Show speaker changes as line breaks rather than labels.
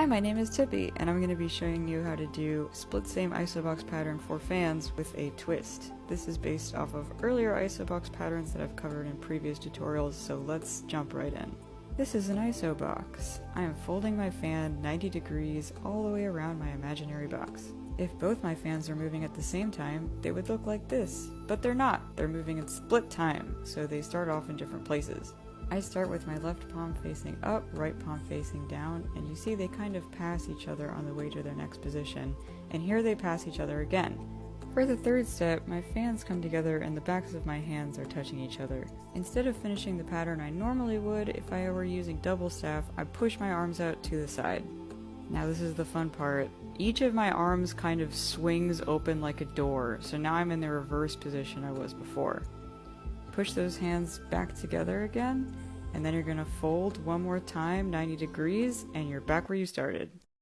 Hi, my name is Tippy, and I'm going to be showing you how to do split same isobox pattern for fans with a twist. This is based off of earlier isobox patterns that I've covered in previous tutorials, so let's jump right in. This is an isobox. I am folding my fan 90 degrees all the way around my imaginary box. If both my fans are moving at the same time, they would look like this, but they're not. They're moving in split time, so they start off in different places. I start with my left palm facing up, right palm facing down, and you see they kind of pass each other on the way to their next position, and here they pass each other again. For the third step, my fans come together and the backs of my hands are touching each other. Instead of finishing the pattern I normally would if I were using double staff, I push my arms out to the side. Now this is the fun part. Each of my arms kind of swings open like a door, so now I'm in the reverse position I was before. Push those hands back together again, and then you're going to fold one more time 90 degrees and you're back where you started.